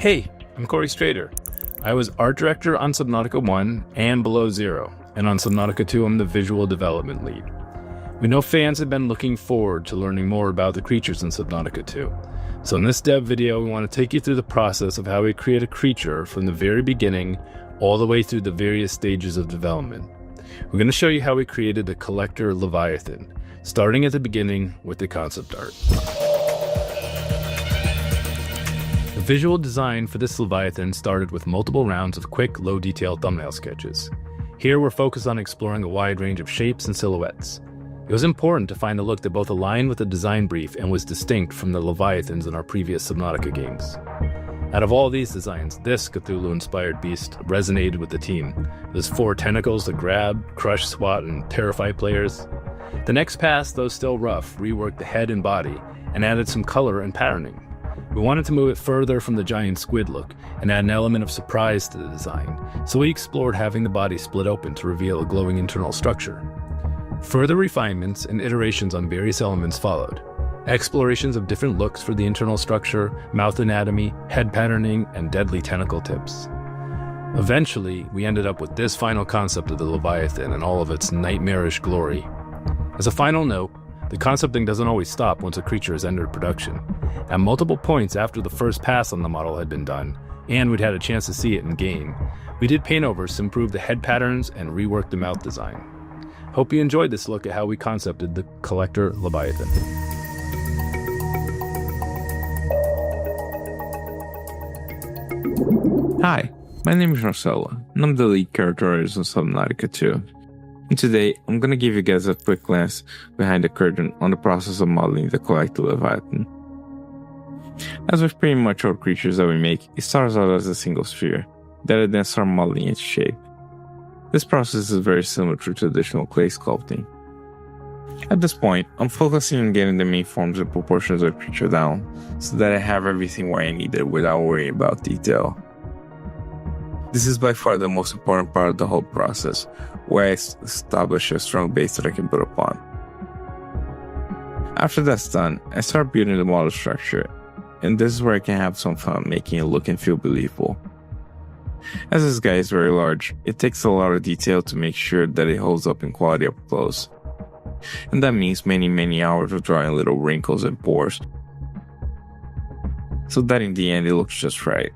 Hey, I'm Corey Strader. I was art director on Subnautica 1 and Below Zero, and on Subnautica 2 I'm the visual development lead. We know fans have been looking forward to learning more about the creatures in Subnautica 2. So in this dev video, we want to take you through the process of how we create a creature from the very beginning all the way through the various stages of development. We're going to show you how we created the collector Leviathan, starting at the beginning with the concept art. The visual design for this Leviathan started with multiple rounds of quick, low-detail thumbnail sketches. Here we're focused on exploring a wide range of shapes and silhouettes. It was important to find a look that both aligned with the design brief and was distinct from the Leviathans in our previous Subnautica games. Out of all these designs, this Cthulhu-inspired beast resonated with the team. There's 4 tentacles to grab, crush, swat, and terrify players. The next pass, though still rough, reworked the head and body and added some color and patterning. We wanted to move it further from the giant squid look and add an element of surprise to the design, so we explored having the body split open to reveal a glowing internal structure. Further refinements and iterations on various elements followed. Explorations of different looks for the internal structure, mouth anatomy, head patterning, and deadly tentacle tips. Eventually, we ended up with this final concept of the Leviathan and all of its nightmarish glory. As a final note, the concepting doesn't always stop once a creature has entered production. At multiple points after the first pass on the model had been done, and we'd had a chance to see it in game, we did paintovers to improve the head patterns and rework the mouth design. Hope you enjoyed this look at how we concepted the collector Leviathan. Hi, my name is Marcelo, and I'm the lead character artist on Subnautica 2. And today, I'm going to give you guys a quick glance behind the curtain on the process of modeling the collector Leviathan. As with pretty much all creatures that we make, it starts out as a single sphere, that I then start modeling its shape. This process is very similar to traditional clay sculpting. At this point, I'm focusing on getting the main forms and proportions of the creature down, so that I have everything where I need it without worrying about detail. This is by far the most important part of the whole process, where I establish a strong base that I can build upon. After that's done, I start building the model structure, and this is where I can have some fun making it look and feel believable. As this guy is very large, it takes a lot of detail to make sure that it holds up in quality up close. And that means many hours of drawing little wrinkles and pores, so that in the end it looks just right.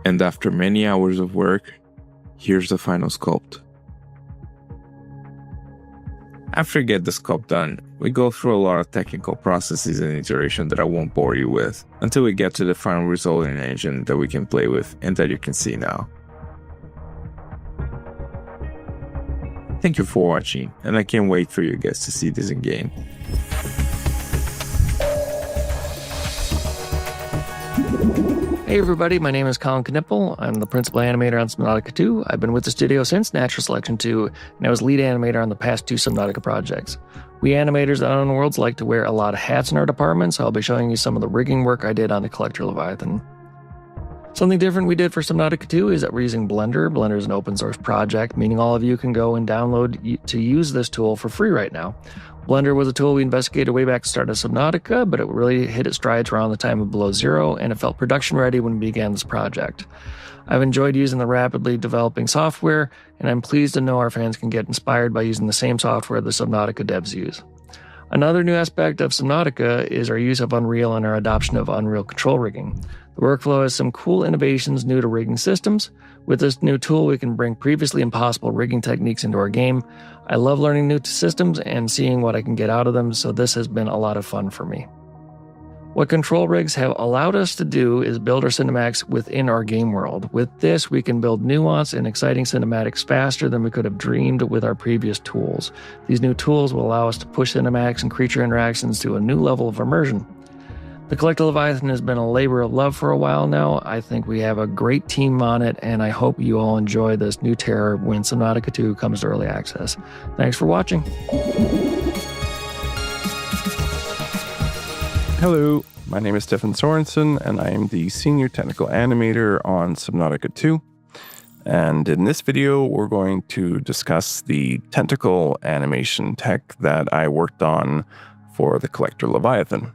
And after many hours of work, here's the final sculpt. After we get the sculpt done, we go through a lot of technical processes and iteration that I won't bore you with, until we get to the final result in an engine that we can play with and that you can see now. Thank you for watching, and I can't wait for you guys to see this in game. Hey everybody, my name is Colin Knippel. I'm the principal animator on Subnautica 2. I've been with the studio since Natural Selection 2, and I was lead animator on the past 2 Subnautica projects. We animators at Unknown Worlds like to wear a lot of hats in our department, so I'll be showing you some of the rigging work I did on the collector Leviathan. Something different we did for Subnautica 2 is that we're using Blender. Blender is an open source project, meaning all of you can go and download to use this tool for free right now. Blender was a tool we investigated way back at the start of Subnautica, but it really hit its strides around the time of Below Zero, and it felt production ready when we began this project. I've enjoyed using the rapidly developing software, and I'm pleased to know our fans can get inspired by using the same software the Subnautica devs use. Another new aspect of Subnautica is our use of Unreal and our adoption of Unreal control rigging. The workflow has some cool innovations new to rigging systems. With this new tool, we can bring previously impossible rigging techniques into our game. I love learning new systems and seeing what I can get out of them, so this has been a lot of fun for me. What control rigs have allowed us to do is build our cinematics within our game world. With this, we can build nuanced and exciting cinematics faster than we could have dreamed with our previous tools. These new tools will allow us to push cinematics and creature interactions to a new level of immersion. The Collector Leviathan has been a labor of love for a while now. I think we have a great team on it, and I hope you all enjoy this new terror when Subnautica 2 comes to early access. Thanks for watching. Hello, my name is Stefan Sorensen, and I am the Senior Technical Animator on Subnautica 2. And in this video, we're going to discuss the tentacle animation tech that I worked on for the Collector Leviathan.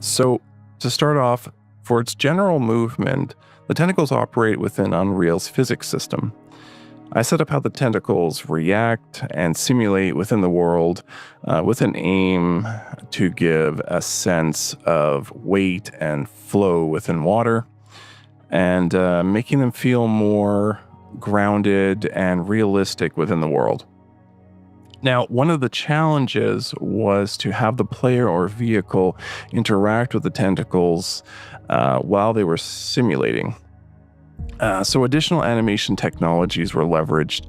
So To start off, for its general movement, the tentacles operate within Unreal's physics system. I set up how the tentacles react and simulate within the world with an aim to give a sense of weight and flow within water and making them feel more grounded and realistic within the world. Now, one of the challenges was to have the player or vehicle interact with the tentacles while they were simulating. So additional animation technologies were leveraged,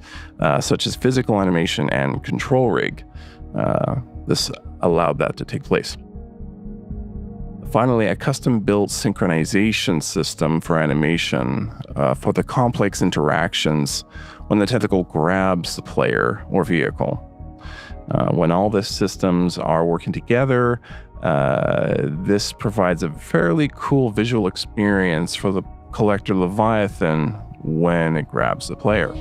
such as physical animation and control rig. This allowed that to take place. Finally, a custom-built synchronization system for animation for the complex interactions when the tentacle grabs the player or vehicle. When all the systems are working together, this provides a fairly cool visual experience for the collector Leviathan when it grabs the player.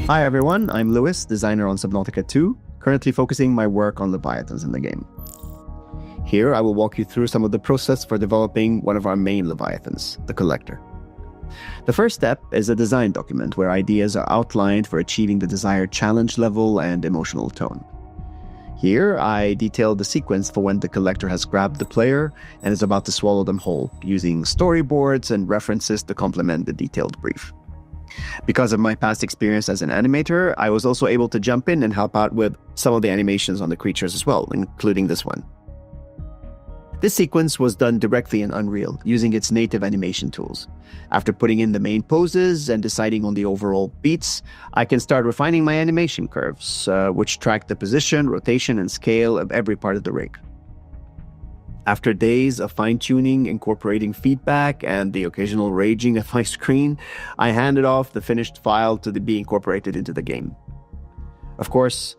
Hi everyone, I'm Lewis, designer on Subnautica 2, currently focusing my work on Leviathans in the game. Here I will walk you through some of the process for developing one of our main Leviathans, the collector. The first step is a design document where ideas are outlined for achieving the desired challenge level and emotional tone. Here, I detailed the sequence for when the collector has grabbed the player and is about to swallow them whole, using storyboards and references to complement the detailed brief. Because of my past experience as an animator, I was also able to jump in and help out with some of the animations on the creatures as well, including this one. This sequence was done directly in Unreal, using its native animation tools. After putting in the main poses and deciding on the overall beats, I can start refining my animation curves, which track the position, rotation, and scale of every part of the rig. After days of fine-tuning, incorporating feedback, and the occasional raging of my screen, I handed off the finished file to be incorporated into the game. Of course,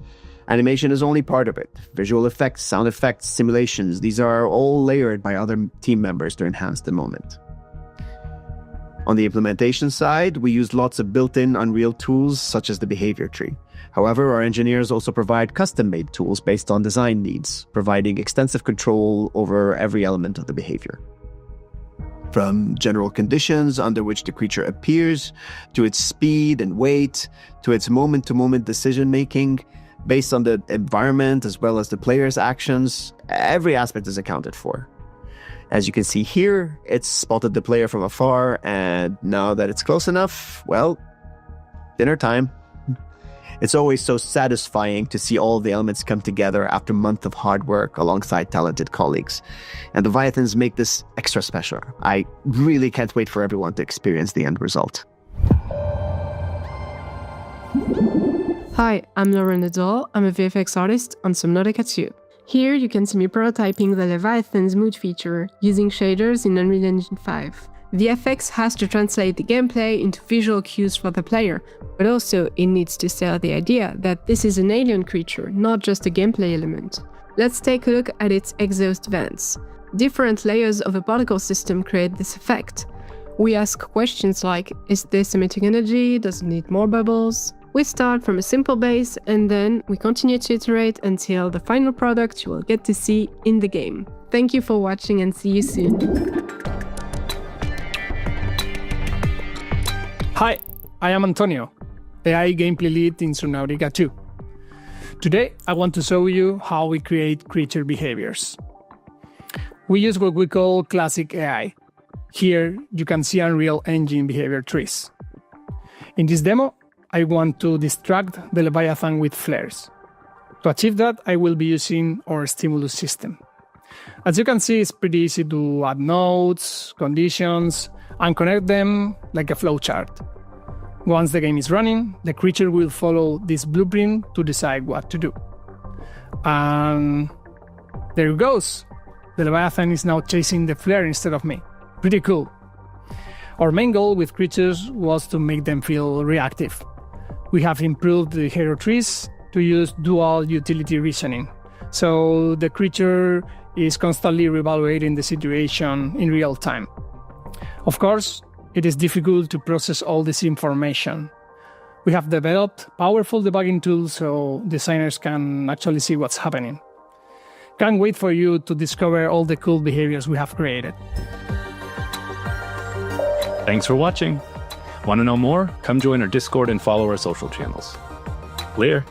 animation is only part of it. Visual effects, sound effects, simulations, these are all layered by other team members to enhance the moment. On the implementation side, we used lots of built-in Unreal tools such as the behavior tree. However, our engineers also provide custom-made tools based on design needs, providing extensive control over every element of the behavior. From general conditions under which the creature appears, to its speed and weight, to its moment-to-moment decision-making, based on the environment as well as the player's actions, every aspect is accounted for. As you can see here, it's spotted the player from afar, and now that it's close enough, well, dinner time. It's always so satisfying to see all the elements come together after months of hard work alongside talented colleagues. And the Leviathans make this extra special. I really can't wait for everyone to experience the end result. Hi, I'm Lauren Nadal. I'm a VFX artist on Subnautica 2. Here you can see me prototyping the Leviathan's mood feature using shaders in Unreal Engine 5. VFX has to translate the gameplay into visual cues for the player, but also it needs to sell the idea that this is an alien creature, not just a gameplay element. Let's take a look at its exhaust vents. Different layers of a particle system create this effect. We ask questions like, is this emitting energy? Does it need more bubbles? We start from a simple base and then we continue to iterate until the final product you will get to see in the game. Thank you for watching and see you soon. Hi, I am Antonio, AI gameplay lead in Subnautica 2. Today, I want to show you how we create creature behaviors. We use what we call classic AI. Here, you can see Unreal Engine behavior trees. In this demo, I want to distract the Leviathan with flares. To achieve that, I will be using our stimulus system. As you can see, it's pretty easy to add nodes, conditions, and connect them like a flowchart. Once the game is running, the creature will follow this blueprint to decide what to do. And there it goes. The Leviathan is now chasing the flare instead of me. Pretty cool. Our main goal with creatures was to make them feel reactive. We have improved the hero trees to use dual utility reasoning, so the creature is constantly reevaluating the situation in real time. Of course, it is difficult to process all this information. We have developed powerful debugging tools so designers can actually see what's happening. Can't wait for you to discover all the cool behaviors we have created. Thanks for watching. Want to know more? Come join our Discord and follow our social channels. Clear.